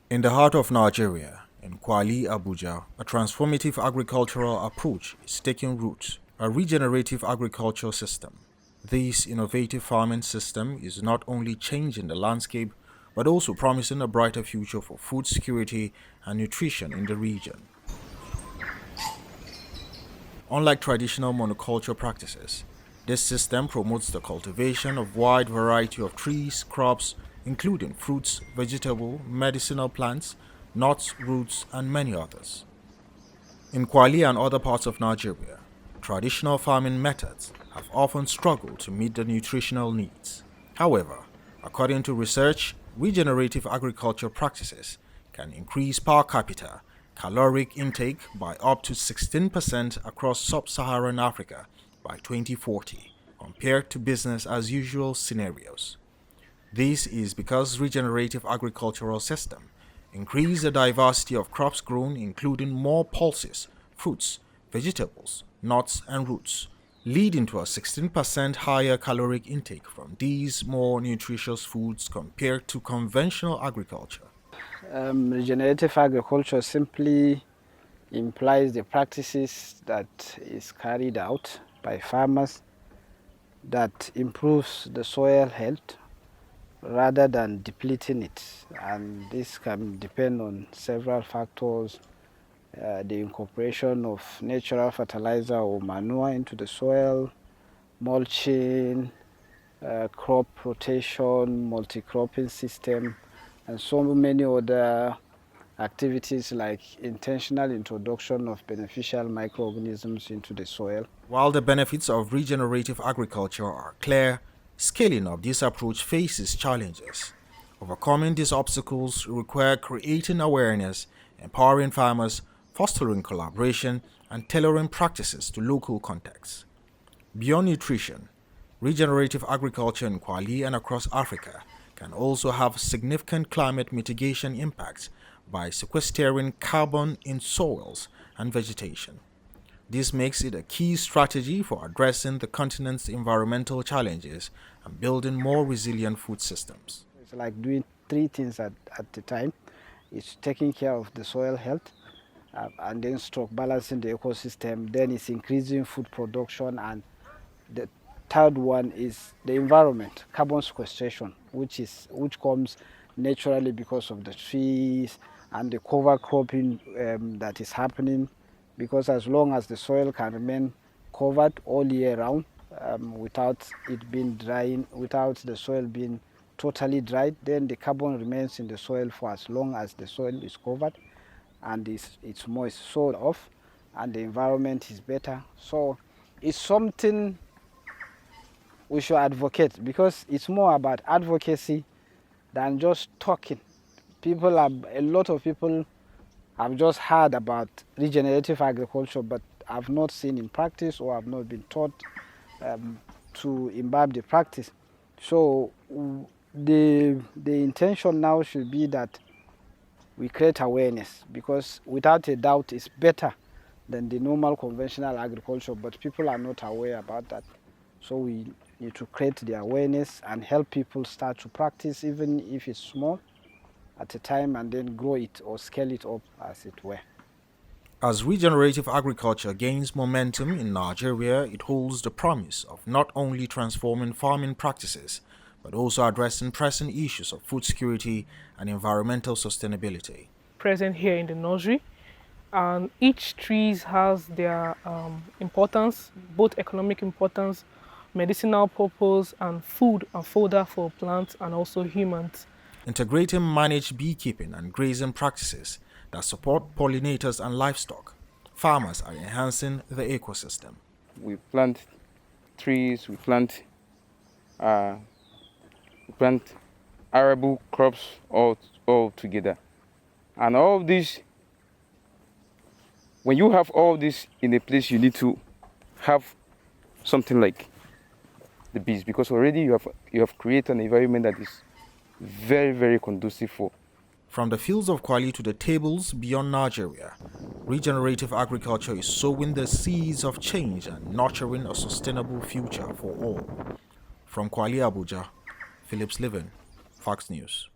In the heart of Nigeria, in Kwali, Abuja, a transformative agricultural approach is taking root, a regenerative agriculture system. This innovative farming system is not only changing the landscape, but also promising a brighter future for food security and nutrition in the region. Unlike traditional monoculture practices, this system promotes the cultivation of wide variety of trees, crops, including fruits, vegetable, medicinal plants, nuts, roots, and many others. In Kwali and other parts of Nigeria, traditional farming methods have often struggled to meet the nutritional needs. However, according to research, regenerative agriculture practices can increase per capita caloric intake by up to 16% across sub-Saharan Africa by 2040, compared to business as usual scenarios. This is because regenerative agricultural system increase the diversity of crops grown, including more pulses, fruits, vegetables, nuts, and roots, leading to a 16% higher caloric intake from these more nutritious foods compared to conventional agriculture. Regenerative agriculture simply implies the practices that is carried out by farmers that improves the soil health rather than depleting it, and this can depend on several factors, the incorporation of natural fertilizer or manure into the soil, mulching, crop rotation, multi-cropping system, and so many other activities like intentional introduction of beneficial microorganisms into the soil. While the benefits of regenerative agriculture are clear, scaling up this approach faces challenges. Overcoming these obstacles require creating awareness, empowering farmers, fostering collaboration, and tailoring practices to local contexts. Beyond nutrition, regenerative agriculture in Kwali and across Africa can also have significant climate mitigation impacts by sequestering carbon in soils and vegetation. This makes it a key strategy for addressing the continent's environmental challenges and building more resilient food systems. It's like doing three things at a time. It's taking care of the soil health, and then stroke balancing the ecosystem, then it's increasing food production, and the third one is the environment, carbon sequestration, which comes naturally because of the trees and the cover cropping that is happening, because as long as the soil can remain covered all year round without it being drying, without the soil being totally dried, then the carbon remains in the soil for as long as the soil is covered and it's moist, so off, and the environment is better. So it's something we should advocate, because it's more about advocacy than just talking. A lot of people have just heard about regenerative agriculture, but have not seen in practice or have not been taught to imbibe the practice. So the intention now should be that we create awareness, because without a doubt it's better than the normal conventional agriculture, but people are not aware about that. So we need to create the awareness and help people start to practice, even if it's small, at a time, and then grow it or scale it up, as it were. As regenerative agriculture gains momentum in Nigeria, it holds the promise of not only transforming farming practices, but also addressing pressing issues of food security and environmental sustainability. Present here in the nursery, and each tree has their importance, both economic importance, medicinal purpose, and food and fodder for plants and also humans. Integrating managed beekeeping and grazing practices that support pollinators and livestock, farmers are enhancing the ecosystem. We plant trees, we plant arable crops all together. And all this, when you have all this in a place, you need to have something like the bees, because already you have created an environment that is very, very conducive for. From the fields of Kwali to the tables beyond Nigeria, regenerative agriculture is sowing the seeds of change and nurturing a sustainable future for all. From Kwali, Abuja, Phillips Living, Fox News.